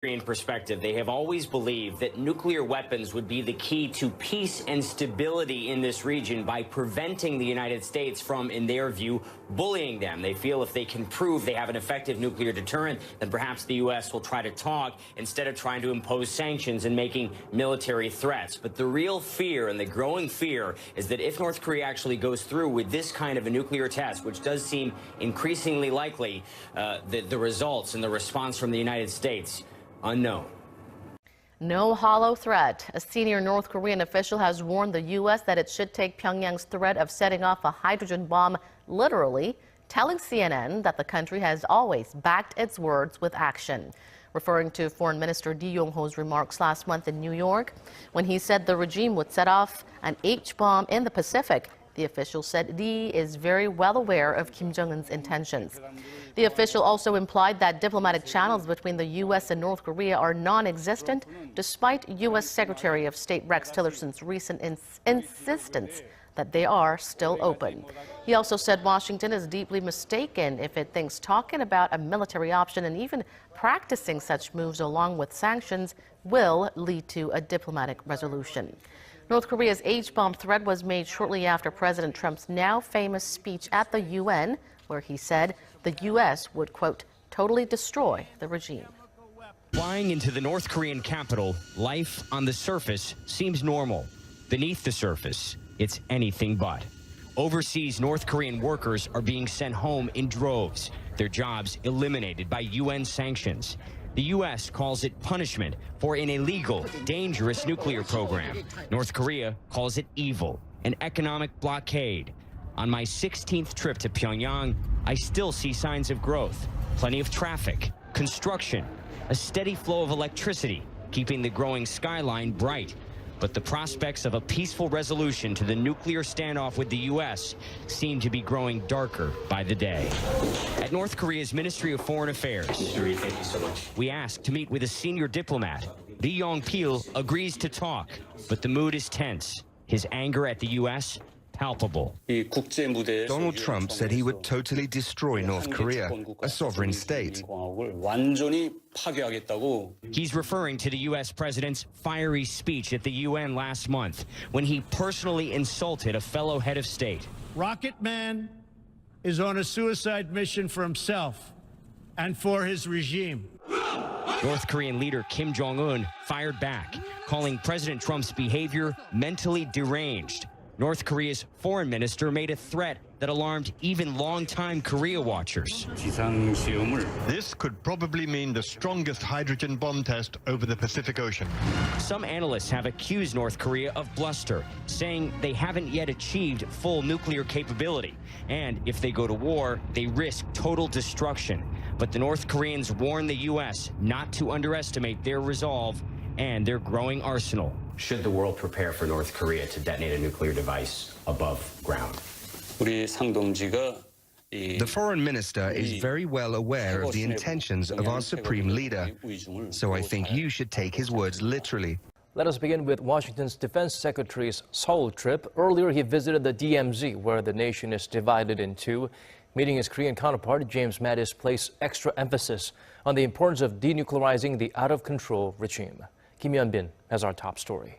Korean perspective, they have always believed that nuclear weapons would be the key to peace and stability in this region by preventing the United States from, in their view, bullying them. They feel if they can prove they have an effective nuclear deterrent, then perhaps the U.S. will try to talk instead of trying to impose sanctions and making military threats. But the real fear and the growing fear is that if North Korea actually goes through with this kind of a nuclear test, which does seem increasingly likely, the results and the response from the United States unknown. No hollow threat. A senior North Korean official has warned the U.S. that it should take Pyongyang's threat of setting off a hydrogen bomb literally, telling CNN that the country has always backed its words with action. Referring to Foreign Minister Lee Yong-ho's remarks last month in New York, when he said the regime would set off an H-bomb in the Pacific, the official said Lee is very well aware of Kim Jong-un's intentions. The official also implied that diplomatic channels between the U.S. and North Korea are non-existent, despite U.S. Secretary of State Rex Tillerson's recent insistence that they are still open. He also said Washington is deeply mistaken if it thinks talking about a military option and even practicing such moves along with sanctions will lead to a diplomatic resolution. North Korea's H-bomb threat was made shortly after President Trump's now famous speech at the UN, where he said the U.S. would, quote, totally destroy the regime. Flying into the North Korean capital, life on the surface seems normal. Beneath the surface, it's anything but. Overseas North Korean workers are being sent home in droves, their jobs eliminated by UN sanctions. The U.S. calls it punishment for an illegal, dangerous nuclear program. North Korea calls it evil, an economic blockade. On my 16th trip to Pyongyang, I still see signs of growth. Plenty of traffic, construction, a steady flow of electricity, keeping the growing skyline bright. But the prospects of a peaceful resolution to the nuclear standoff with the U.S. seem to be growing darker by the day. At North Korea's Ministry of Foreign Affairs, thank you so much. We asked to meet with a senior diplomat. Lee Yong-pil agrees to talk, but the mood is tense. His anger at the U.S. palpable. Donald Trump said he would totally destroy North Korea, a sovereign state. He's referring to the U.S. president's fiery speech at the UN last month when he personally insulted a fellow head of state. Rocket Man is on a suicide mission for himself and for his regime. North Korean leader Kim Jong-un fired back, calling President Trump's behavior mentally deranged. North Korea's foreign minister made a threat that alarmed even longtime Korea watchers. This could probably mean the strongest hydrogen bomb test over the Pacific Ocean. Some analysts have accused North Korea of bluster, saying they haven't yet achieved full nuclear capability. And if they go to war, they risk total destruction. But the North Koreans warn the U.S. not to underestimate their resolve and their growing arsenal. Should the world prepare for North Korea to detonate a nuclear device above ground? The foreign minister is very well aware of the intentions of our supreme leader, so I think you should take his words literally. Let us begin with Washington's Defense Secretary's Seoul trip. Earlier, he visited the DMZ, where the nation is divided in two. Meeting his Korean counterpart, James Mattis placed extra emphasis on the importance of denuclearizing the out-of-control regime. Kim Hyun-bin has our top story.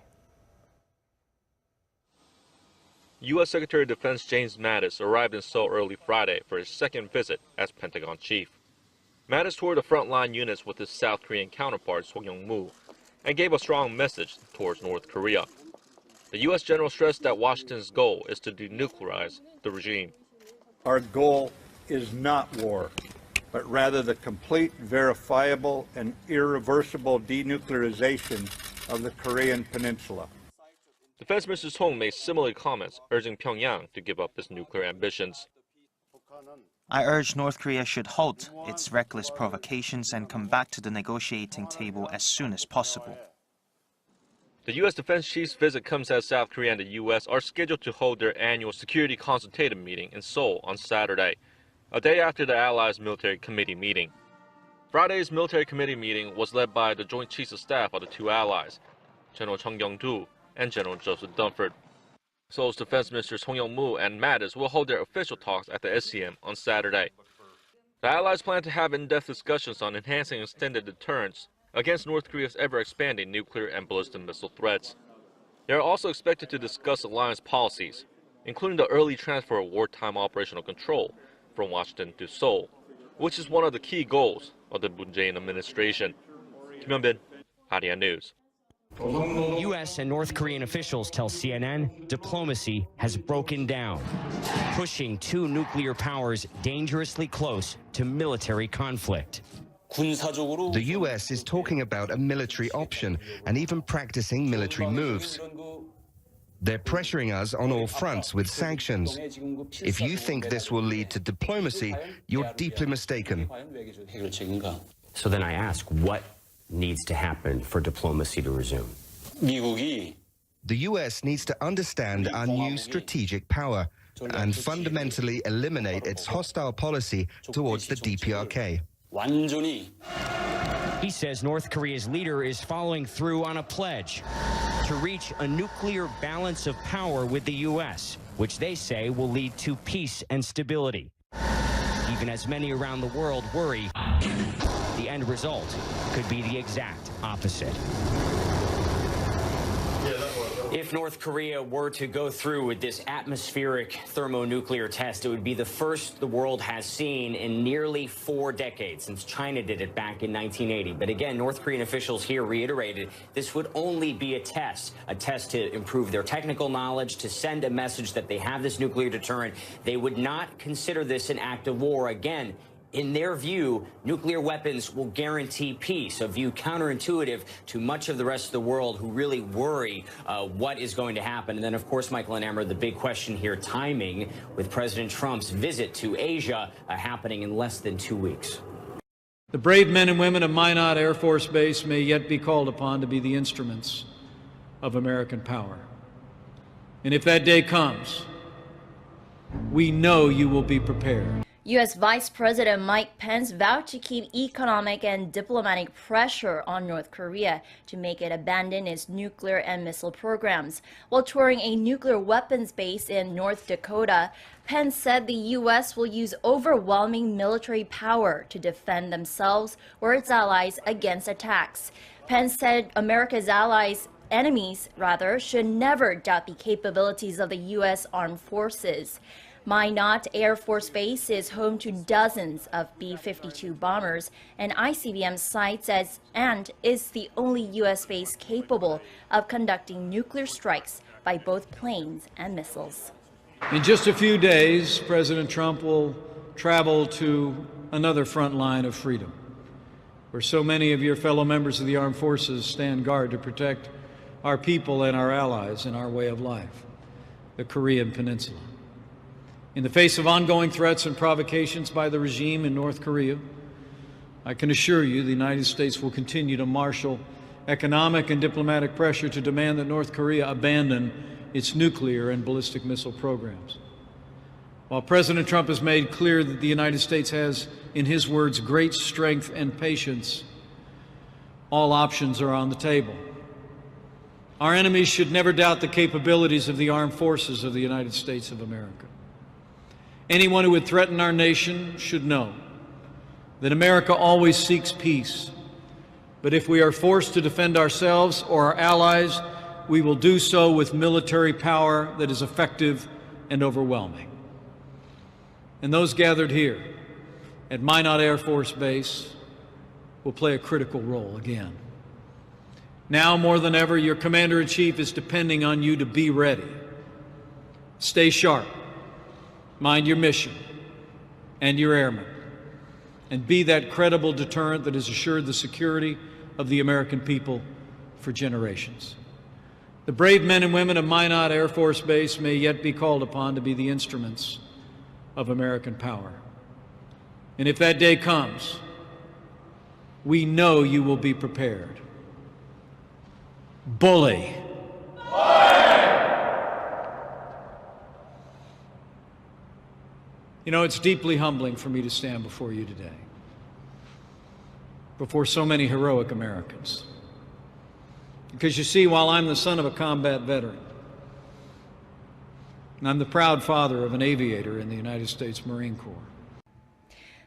U.S. Secretary of Defense James Mattis arrived in Seoul early Friday for his second visit as Pentagon chief. Mattis toured the frontline units with his South Korean counterpart Song Yong-moo and gave a strong message towards North Korea. The U.S. general stressed that Washington's goal is to denuclearize the regime. Our goal is not war, but rather the complete, verifiable, and irreversible denuclearization of the Korean Peninsula. Defense Minister Song made similar comments, urging Pyongyang to give up its nuclear ambitions. I urge North Korea should halt its reckless provocations and come back to the negotiating table as soon as possible. The U.S. defense chief's visit comes as South Korea and the U.S. are scheduled to hold their annual Security Consultative meeting in Seoul on Saturday, a day after the Allies' military committee meeting. Friday's military committee meeting was led by the Joint Chiefs of Staff of the two allies, General Chung Kyung-do and General Joseph Dunford. Seoul's Defense Minister Song Yong-moo and Mattis will hold their official talks at the SCM on Saturday. The allies plan to have in-depth discussions on enhancing extended deterrence against North Korea's ever-expanding nuclear and ballistic missile threats. They are also expected to discuss alliance policies, including the early transfer of wartime operational control from Washington to Seoul, which is one of the key goals of the Moon Jae-in administration. Kim Hyun-bin, Arirang News. U.S. and North Korean officials tell CNN diplomacy has broken down, pushing two nuclear powers dangerously close to military conflict. The U.S. is talking about a military option and even practicing military moves. They're pressuring us on all fronts with sanctions. If you think this will lead to diplomacy, you're deeply mistaken. So then I ask, what needs to happen for diplomacy to resume? The U.S. needs to understand our new strategic power and fundamentally eliminate its hostile policy towards the DPRK. He says North Korea's leader is following through on a pledge to reach a nuclear balance of power with the U.S., which they say will lead to peace and stability. Even as many around the world worry, the end result could be the exact opposite. If North Korea were to go through with this atmospheric thermonuclear test, it would be the first the world has seen in nearly 4 decades, since China did it back in 1980. But again, North Korean officials here reiterated this would only be a test to improve their technical knowledge, to send a message that they have this nuclear deterrent. They would not consider this an act of war. Again, in their view, nuclear weapons will guarantee peace, a view counterintuitive to much of the rest of the world who really worry what is going to happen. And then, of course, Michael and Emmer, the big question here, timing, with President Trump's visit to Asia happening in less than 2 weeks. The brave men and women of Minot Air Force Base may yet be called upon to be the instruments of American power. And if that day comes, we know you will be prepared. U.S. Vice President Mike Pence vowed to keep economic and diplomatic pressure on North Korea to make it abandon its nuclear and missile programs. While touring a nuclear weapons base in North Dakota, Pence said the U.S. will use overwhelming military power to defend themselves or its allies against attacks. Pence said America's enemies should never doubt the capabilities of the U.S. armed forces. Minot Air Force Base is home to dozens of B-52 bombers and ICBM sites and is the only U.S. base capable of conducting nuclear strikes by both planes and missiles. In just a few days, President Trump will travel to another front line of freedom, where so many of your fellow members of the armed forces stand guard to protect our people and our allies and our way of life, the Korean Peninsula. In the face of ongoing threats and provocations by the regime in North Korea, I can assure you the United States will continue to marshal economic and diplomatic pressure to demand that North Korea abandon its nuclear and ballistic missile programs. While President Trump has made clear that the United States has, in his words, great strength and patience, all options are on the table. Our enemies should never doubt the capabilities of the armed forces of the United States of America. Anyone who would threaten our nation should know that America always seeks peace. But if we are forced to defend ourselves or our allies, we will do so with military power that is effective and overwhelming. And those gathered here at Minot Air Force Base will play a critical role again. Now more than ever, your Commander-in-Chief is depending on you to be ready. Stay sharp. Mind your mission and your airmen, and be that credible deterrent that has assured the security of the American people for generations. The brave men and women of Minot Air Force Base may yet be called upon to be the instruments of American power. And if that day comes, we know you will be prepared. Bully. You know, it's deeply humbling for me to stand before you today, before so many heroic Americans. Because you see, while I'm the son of a combat veteran, and I'm the proud father of an aviator in the United States Marine Corps,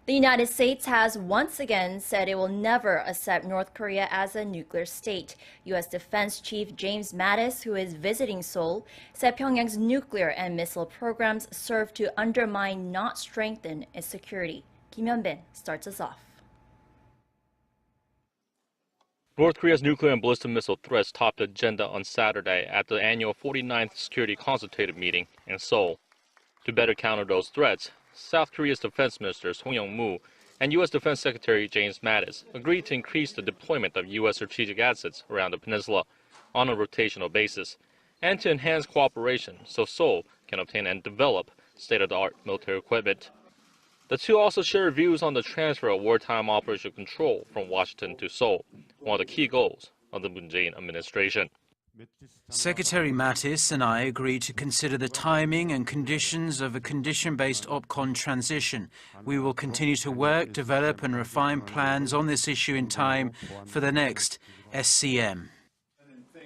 The United States has once again said it will never accept North Korea as a nuclear state. U.S. Defense Chief James Mattis, who is visiting Seoul, said Pyongyang's nuclear and missile programs serve to undermine, not strengthen, its security. Kim Hyun-bin starts us off. North Korea's nuclear and ballistic missile threats topped the agenda on Saturday at the annual 49th Security Consultative Meeting in Seoul. To better counter those threats, South Korea's Defense Minister Song Yong-moo and U.S. Defense Secretary James Mattis agreed to increase the deployment of U.S. strategic assets around the peninsula on a rotational basis and to enhance cooperation so Seoul can obtain and develop state-of-the-art military equipment. The two also shared views on the transfer of wartime operational control from Washington to Seoul, one of the key goals of the Moon Jae-in administration. Secretary Mattis and I agreed to consider the timing and conditions of a condition-based OPCON transition. We will continue to work, develop and refine plans on this issue in time for the next SCM.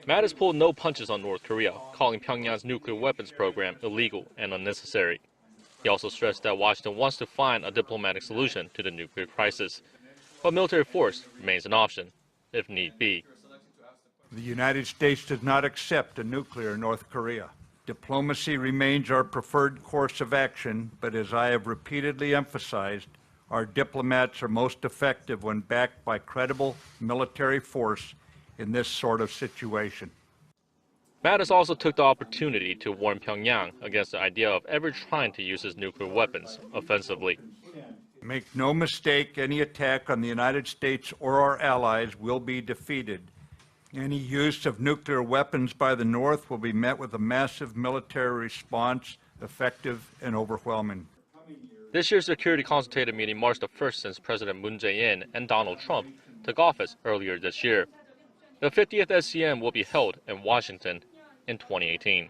Mattis pulled no punches on North Korea, calling Pyongyang's nuclear weapons program illegal and unnecessary. He also stressed that Washington wants to find a diplomatic solution to the nuclear crisis, but military force remains an option, if need be. The United States does not accept a nuclear North Korea. Diplomacy remains our preferred course of action, but as I have repeatedly emphasized, our diplomats are most effective when backed by credible military force in this sort of situation. Mattis also took the opportunity to warn Pyongyang against the idea of ever trying to use its nuclear weapons offensively. Make no mistake, any attack on the United States or our allies will be defeated. Any use of nuclear weapons by the North will be met with a massive military response, effective and overwhelming. This year's Security Consultative Meeting marks the first since President Moon Jae-in and Donald Trump took office earlier this year. The 50th SCM will be held in Washington in 2018.